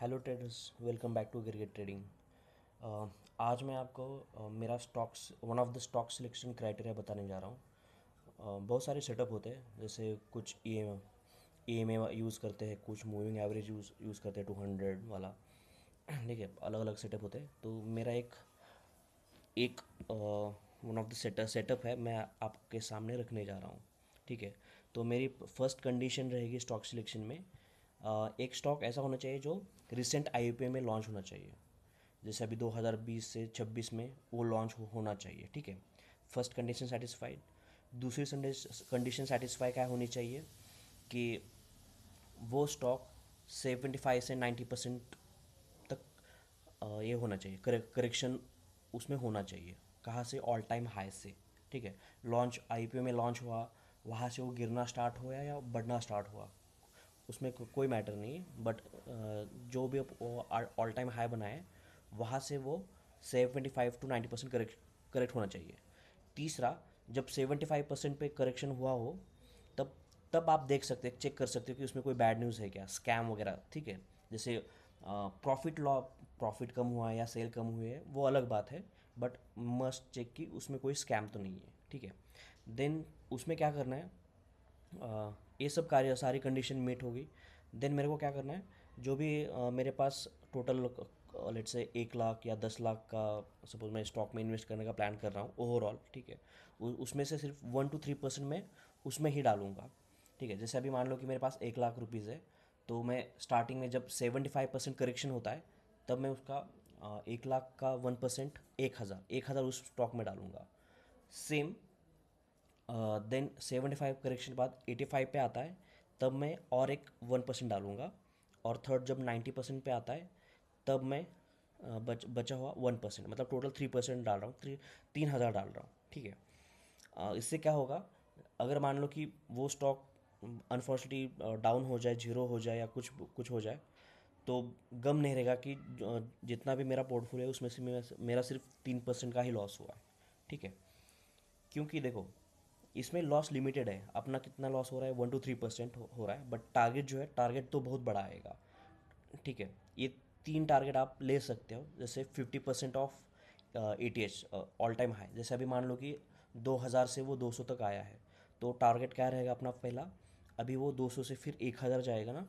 Hello traders, welcome back to Girgit trading. आज मैं आपको मेरा stocks one of the stock selection criteria बताने जा रहा हूँ। बहुत सारे सेटअप होते हैं, जैसे कुछ ई एम ए यूज़ करते हैं, कुछ मूविंग एवरेज यूज़ करते हैं 200 वाला। ठीक है, अलग अलग सेटअप होते हैं। तो मेरा एक एक वन ऑफ द सेटअप है, मैं आपके सामने रखने जा रहा हूँ। ठीक है, तो मेरी फर्स्ट कंडीशन रहेगी स्टॉक सिलेक्शन में, एक स्टॉक ऐसा होना चाहिए जो रिसेंट आईपीओ में लॉन्च होना चाहिए। जैसे अभी 2020 से 26 में वो लॉन्च होना चाहिए। ठीक है, फर्स्ट कंडीशन सेटिस्फाइड। दूसरी कंडीशन सेटिस्फाई क्या होनी चाहिए कि वो स्टॉक 75 से 90% तक ये होना चाहिए, करेक्शन उसमें होना चाहिए। कहाँ से? ऑल टाइम हाई से। ठीक है, लॉन्च आईपीओ में लॉन्च हुआ, वहाँ से वो गिरना स्टार्ट हुआ या बढ़ना स्टार्ट हुआ, उसमें कोई मैटर नहीं है। बट जो भी ऑल टाइम हाई बनाए, वहाँ से वो 75 to 90% करेक्ट होना चाहिए। तीसरा, जब 75% पे करेक्शन हुआ हो, तब तब आप देख सकते हैं, चेक कर सकते हो कि उसमें कोई बैड न्यूज़ है क्या, स्कैम वगैरह। ठीक है, जैसे प्रॉफिट कम हुआ है या सेल कम हुई है, वो अलग बात है। बट मस्ट चेक कि उसमें कोई स्कैम तो नहीं है। ठीक है, देन उसमें क्या करना है, ये सब कार्य सारी कंडीशन मीट होगी। देन मेरे को क्या करना है, जो भी मेरे पास टोटल लेट से 1 लाख या 10 लाख का सपोज मैं स्टॉक में इन्वेस्ट करने का प्लान कर रहा हूँ ओवरऑल। ठीक है, उसमें से सिर्फ 1 to 3% मैं उसमें ही डालूंगा। ठीक है, जैसे अभी मान लो कि मेरे पास 1 लाख रुपीज़ है, तो मैं स्टार्टिंग में जब 75% करेक्शन होता है, तब मैं उसका 1 लाख का 1%, 1,000 उस स्टॉक में डालूंगा। सेम, देन 75 करेक्शन के बाद 85 पे आता है, तब मैं और एक 1% डालूंगा। और थर्ड जब 90% पे आता है, तब मैं बचा हुआ 1%, मतलब टोटल 3% डाल रहा हूँ, 3,000 डाल रहा हूँ। ठीक है, इससे क्या होगा, अगर मान लो कि वो स्टॉक अनफॉर्चुनेटली डाउन हो जाए, जीरो हो जाए या कुछ कुछ हो जाए, तो गम नहीं रहेगा कि जितना भी मेरा पोर्टफोलियो है उसमें से मेरा सिर्फ 3% का ही लॉस हुआ है। ठीक है, क्योंकि देखो, इसमें लॉस लिमिटेड है, अपना कितना लॉस हो रहा है, 1 to 3% हो रहा है, बट टारगेट जो है, टारगेट तो बहुत बड़ा आएगा। ठीक है, ये 3 टारगेट आप ले सकते हो, जैसे 50% of ATH all time high. जैसे अभी मान लो कि 2,000 से वो 200 तक आया है, तो टारगेट क्या रहेगा अपना पहला? अभी वो 200 से फिर 1,000 जाएगा ना,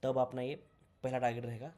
तब अपना ये पहला टारगेट रहेगा।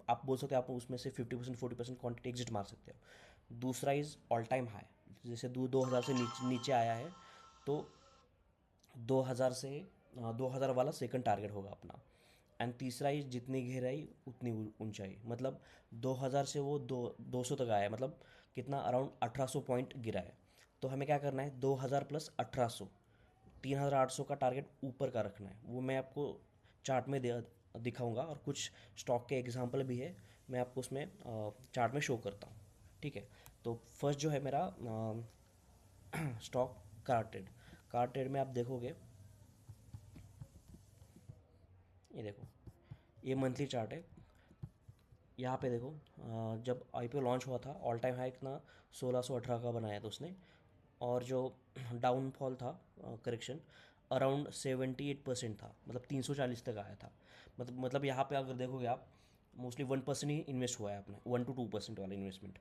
आप बोल सकते हो, आप उसमें से 50% 40% क्वांटिटी एग्जिट मार सकते हो। दूसरा इज़ ऑल टाइम हाई, जैसे 2,000 से नीचे नीचे आया है, तो 2,000 से 2,000 वाला सेकंड टारगेट होगा अपना। एंड तीसरा ही, जितनी गहराई उतनी ऊंचाई, मतलब 2,000 से वो 200 तक आया है, मतलब कितना, अराउंड 1,800 पॉइंट गिरा है। तो हमें क्या करना है, 2,000 प्लस 1,800, 3,800 का टारगेट ऊपर का रखना है। वो मैं आपको चार्ट में दिखाऊंगा, और कुछ स्टॉक के एग्जांपल भी है, मैं आपको उसमें चार्ट में शो करता हूँ। ठीक है, तो फर्स्ट जो है मेरा स्टॉक कार्टेड। कार्टेड में आप देखोगे, ये देखो, ये मंथली चार्ट है। यहाँ पे देखो, जब आईपीओ लॉन्च हुआ था, ऑल टाइम हाई कितना, 1,618 का बनाया था उसने। और जो डाउनफॉल था, करेक्शन, अराउंड 78% था, मतलब 340 तक आया था। मतलब यहाँ पे अगर देखोगे आप, मोस्टली 1% ही इन्वेस्ट हुआ है अपने, 1 to 2% वाला इन्वेस्टमेंट।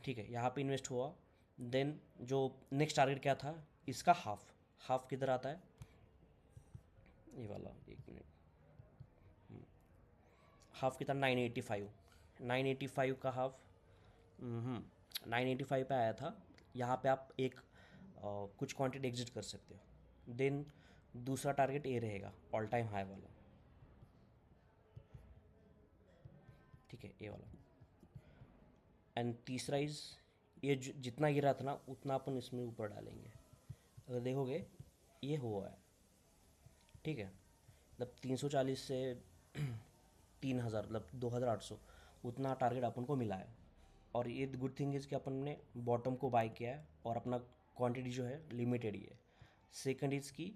ठीक है, यहाँ पे इन्वेस्ट हुआ। देन जो नेक्स्ट टारगेट क्या था इसका, हाफ। हाफ किधर आता है, ये वाला, एक मिनट, हाफ कितना, 985। 985 का हाफ, 985 पे आया था। यहाँ पे आप एक कुछ क्वांटिटी एग्जिट कर सकते हो। देन दूसरा टारगेट ये रहेगा, ऑल टाइम हाई वाला। ठीक है, ये वाला। एंड तीसरा इज, ये जितना गिरा था ना, उतना अपन इसमें ऊपर डालेंगे। अगर देखोगे, ये हुआ है। ठीक है, मतलब 340 से 3,000, मतलब 2,800, उतना टारगेट अपन को मिला है। और ये गुड थिंग इज़ कि अपन ने बॉटम को बाय किया है, और अपना क्वांटिटी जो है लिमिटेड ही है। सेकंड इज़ की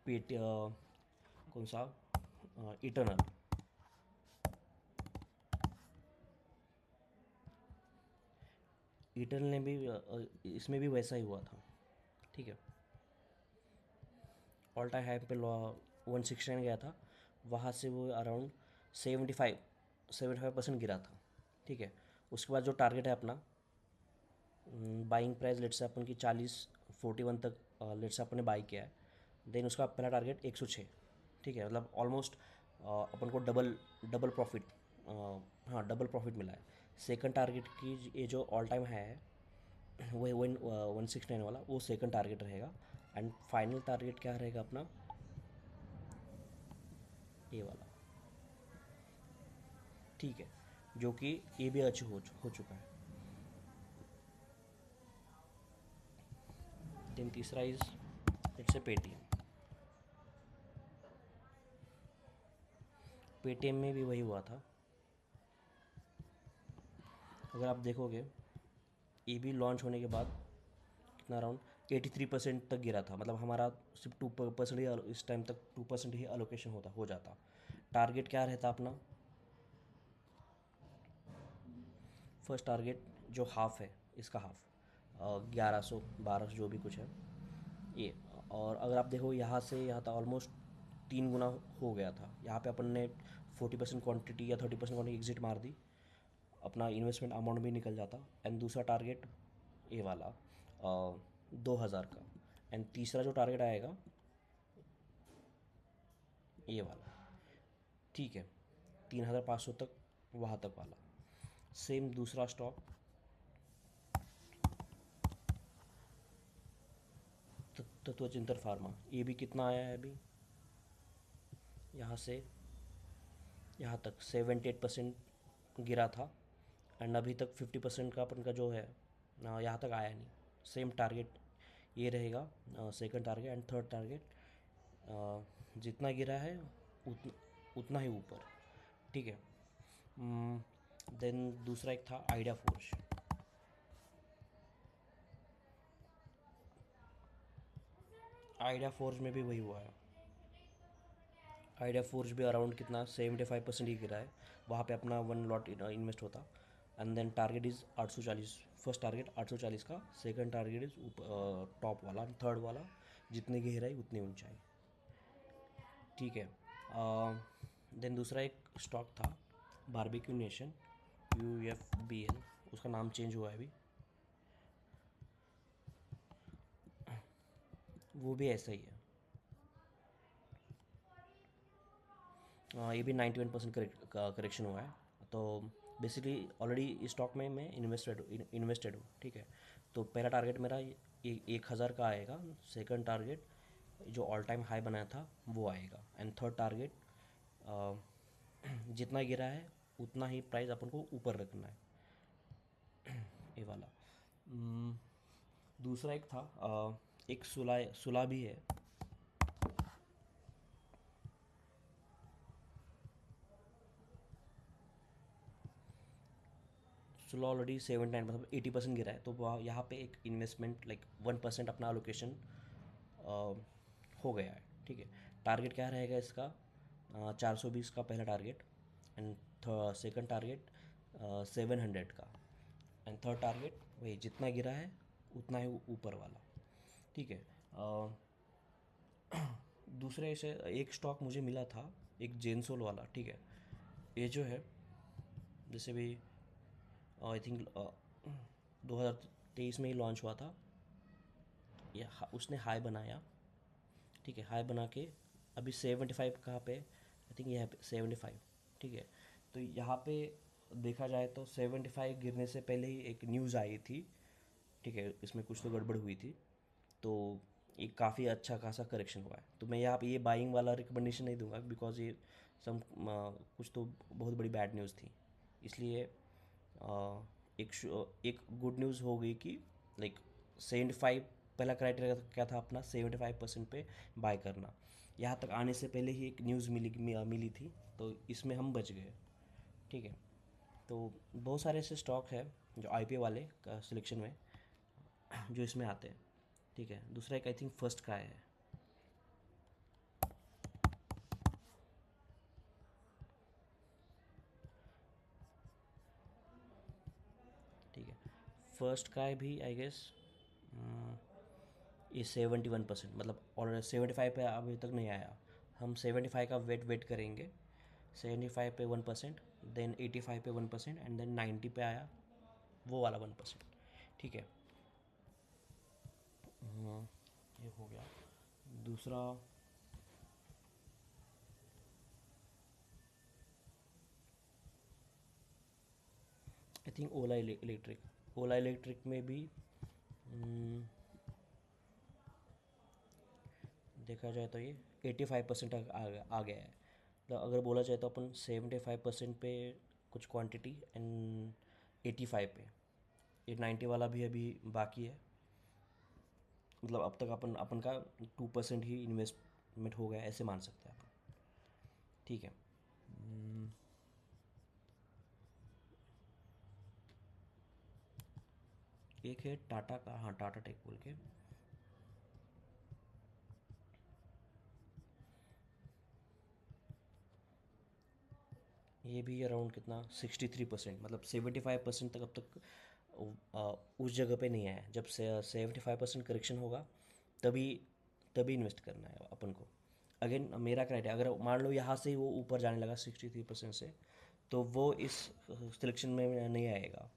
पेट कौन सा, इटर्नल। इटर्नल ने भी इसमें भी वैसा ही हुआ था। ठीक है, ऑल टाइम हाई पे 169 गया था, वहाँ से वो अराउंड 75% गिरा था, ठीक है। उसके बाद जो टारगेट है अपना, बाइंग प्राइस लेट से अपन की 40-41 तक लेट से अपन ने बाई किया है। देन उसका पहला टारगेट 106, ठीक है। मतलब ऑलमोस्ट अपन को डबल डबल प्रॉफिट, हाँ डबल प्रॉफिट मिला है। सेकंड टारगेट की ये जो ऑल टाइम है वो 169 वाला, वो सेकंड टारगेट रहेगा। एंड फाइनल टारगेट क्या रहेगा अपना, ये वाला, ठीक है, जो कि ये भी अचीव हो चुका है। देन तीसरा is it's a Paytm. Paytm में भी वही हुआ था। अगर आप देखोगे ये भी लॉन्च होने के बाद कितना, अराउंड 83% तक गिरा था। मतलब हमारा सिर्फ 2% ही इस टाइम तक 2% ही अलोकेशन हो जाता। टारगेट क्या रहता अपना, फर्स्ट टारगेट जो हाफ है इसका हाफ, 1100-1200 जो भी कुछ है ये। और अगर आप देखो यहाँ से यहाँ तक ऑलमोस्ट 3 गुना हो गया था। यहाँ पे अपन ने 40% क्वान्टिटी या 30% क्वान्टिटी एग्जिट मार दी, अपना इन्वेस्टमेंट अमाउंट भी निकल जाता। एंड दूसरा टारगेट ये वाला 2000 का। एंड तीसरा जो टारगेट आएगा ये वाला, ठीक है, 3500 तक, वहाँ तक वाला। सेम दूसरा स्टॉक तत्व चिंतन फार्मा, ये भी कितना आया है अभी, यहाँ से यहाँ तक 78% गिरा था। एंड अभी तक 50% का अपन का जो है यहाँ तक आया नहीं। सेम टारगेट ये रहेगा, second target and third target, जितना गिरा है उतना ही ऊपर, ठीक है। देन दूसरा एक था आइडिया फोर्ज। आइडिया फोर्ज में भी वही हुआ है। आइडिया फोर्ज भी अराउंड कितना 75% ही गिरा है। वहाँ पे अपना 1 लॉट इन्वेस्ट होता। And then target is 840, first target 840 का, सेकंड टारगेट इज़ टॉप वाला, थर्ड वाला जितनी गहराई उतनी ऊंचाई, ठीक है। देन दूसरा एक स्टॉक था बारबेक्यू नेशन, UFBN, उसका नाम चेंज हुआ है अभी। वो भी ऐसा ही है। ये भी 91% करेक्शन हुआ है। तो बेसिकली ऑलरेडी इस स्टॉक में मैं इन्वेस्टेड हूँ, ठीक है। तो पहला टारगेट मेरा 1000 का आएगा, सेकंड टारगेट जो ऑल टाइम हाई बनाया था वो आएगा, एंड थर्ड टारगेट जितना गिरा है उतना ही प्राइस अपन को ऊपर रखना है, ये वाला। दूसरा एक था एक सुला भी है। सुला ऑलरेडी 79 मतलब 80% गिरा है। तो वहाँ यहाँ पे एक इन्वेस्टमेंट लाइक 1% अपना अलोकेशन हो गया है, ठीक है। टारगेट क्या रहेगा इसका, 420 का पहला टारगेट, एंड सेकंड टारगेट 700 का, एंड थर्ड टारगेट वही जितना गिरा है उतना ही ऊपर वाला, ठीक है। दूसरे से एक स्टॉक मुझे मिला था, एक जेनसोल वाला, ठीक है। ये जो है जैसे भी आई थिंक 2023 में ही लॉन्च हुआ था। ये उसने हाई बनाया, ठीक है, हाई बना के अभी 75 कहाँ पे, आई थिंक यहाँ पे 75, ठीक है। तो यहाँ पे देखा जाए तो 75 गिरने से पहले ही एक न्यूज़ आई थी, ठीक है, इसमें कुछ तो गड़बड़ हुई थी। तो ये काफ़ी अच्छा खासा करेक्शन हुआ है। तो मैं यहाँ पे ये बाइंग वाला रिकमेंडेशन नहीं दूंगा, बिकॉज ये सम कुछ तो बहुत बड़ी बैड न्यूज़ थी। इसलिए एक गुड न्यूज़ हो गई कि लाइक 75, पहला क्राइटेरिया क्या था अपना 75% पे बाय करना। यहाँ तक आने से पहले ही एक न्यूज़ मिली थी, तो इसमें हम बच गए, ठीक है। तो बहुत सारे ऐसे स्टॉक है जो IPO वाले का सिलेक्शन में जो इसमें आते हैं, ठीक है। दूसरा एक आई थिंक फर्स्ट का है, ठीक है। फर्स्ट का है भी आई गेस ये 71%, मतलब और 75 पे अभी तक नहीं आया। हम 75 का वेट करेंगे। 75 पे 1%, देन 85 पे 1%, एंड देन 90 पे आया वो वाला 1%। ठीक है। ये हो गया। दूसरा, आई थिंक ओला इलेक्ट्रिक में भी देखा जाए तो ये 85% आ गया है। तो अगर बोला जाए तो अपन 75% पे कुछ क्वांटिटी एंड 85 पे, ये 90 वाला भी अभी बाकी है। मतलब अब तक अपन अपन का 2% ही इन्वेस्टमेंट हो गया, ऐसे मान सकते हैं अपन। ठीक है। एक है टाटा का, हाँ टाटा टेक बोल के, ये भी अराउंड कितना 63%, मतलब 75% तक अब तक उस जगह पे नहीं आया। जब से 75% करेक्शन होगा तभी तभी इन्वेस्ट करना है अपन को। अगेन मेरा क्राइटेरिया, अगर मान लो यहाँ से ही वो ऊपर जाने लगा 63% से, तो वो इस सिलेक्शन में नहीं आएगा।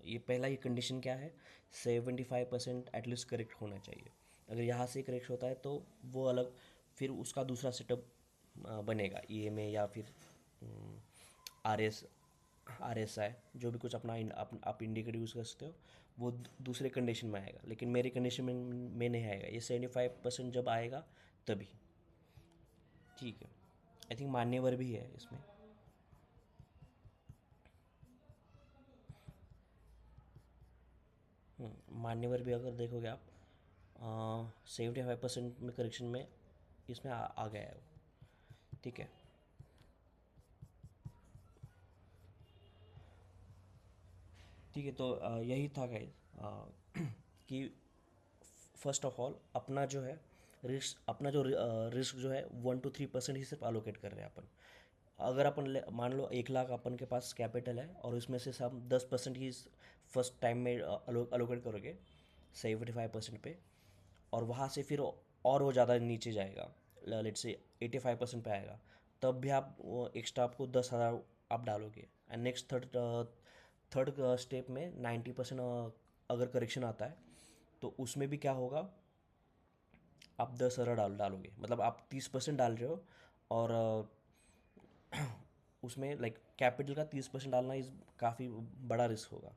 ये पहला ही कंडीशन क्या है, 75% एटलीस्ट करेक्ट होना चाहिए। अगर यहाँ से करेक्ट होता है तो वो अलग, फिर उसका दूसरा सेटअप बनेगा, ईएमए या फिर आर एस आई, जो भी कुछ अपना आप इंडिकेटर यूज़ कर सकते हो, वो दूसरे कंडीशन में आएगा। लेकिन मेरी कंडीशन में नहीं आएगा, ये 75% जब आएगा तभी। ठीक है। आई थिंक मान्यवर भी है इसमें। मान्यवर भी अगर देखोगे आप, 75% में करेक्शन में इसमें आ गया है वो। ठीक है। ठीक है, तो यही था गाइस, कि फर्स्ट ऑफ ऑल अपना जो है रिस्क, अपना जो रिस्क जो है 1 to 3% ही सिर्फ अलोकेट कर रहे हैं अपन। अगर अपन मान लो 1 लाख अपन के पास कैपिटल है और उसमें से हम 10% ही फर्स्ट टाइम में अलोकेट करोगे 75% पे, और वहाँ से फिर और वो ज़्यादा नीचे जाएगा, लेट से 85% पे आएगा, तब भी आप एक्स्ट्रा आपको 10,000 आप डालोगे। एंड नेक्स्ट थर्ड स्टेप में 90% अगर करेक्शन आता है तो उसमें भी क्या होगा, आप 10,000 डालोगे, मतलब आप 30% डाल रहे हो। और उसमें लाइक कैपिटल का 30% डालना इस काफ़ी बड़ा रिस्क होगा।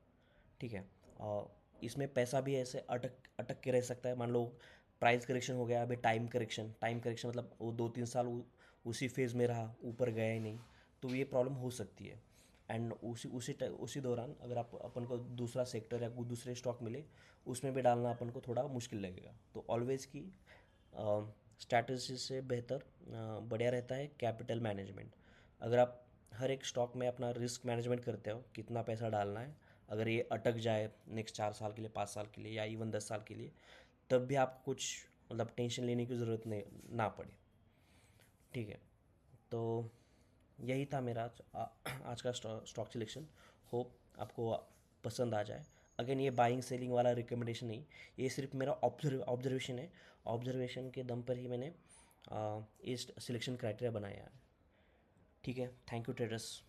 ठीक है। और इसमें पैसा भी ऐसे अटक अटक के रह सकता है। मान लो प्राइस करेक्शन हो गया, अभी टाइम करेक्शन मतलब वो 2-3 साल उसी फेज़ में रहा, ऊपर गया ही नहीं, तो ये प्रॉब्लम हो सकती है। एंड उसी दौरान अगर आप अपन को दूसरा सेक्टर या कोई दूसरे स्टॉक मिले, उसमें भी डालना अपन को थोड़ा मुश्किल लगेगा। तो ऑलवेज़ की स्ट्रैटेजी से बेहतर बढ़िया रहता है कैपिटल मैनेजमेंट। अगर आप हर एक स्टॉक में अपना रिस्क मैनेजमेंट करते हो, कितना पैसा डालना है, अगर ये अटक जाए नेक्स्ट 4 साल के लिए, 5 साल के लिए, या इवन 10 साल के लिए, तब भी आपको कुछ मतलब टेंशन लेने की ज़रूरत नहीं ना पड़े। ठीक है। तो यही था मेरा आज का स्टॉक सिलेक्शन। होप आपको पसंद आ जाए। अगेन ये बाइंग सेलिंग वाला रिकमेंडेशन नहीं, ये सिर्फ मेरा ऑब्जर्वेशन है। ऑब्जर्वेशन के दम पर ही मैंने इस सिलेक्शन क्राइटेरिया बनाया है। ठीक है। Thank you traders.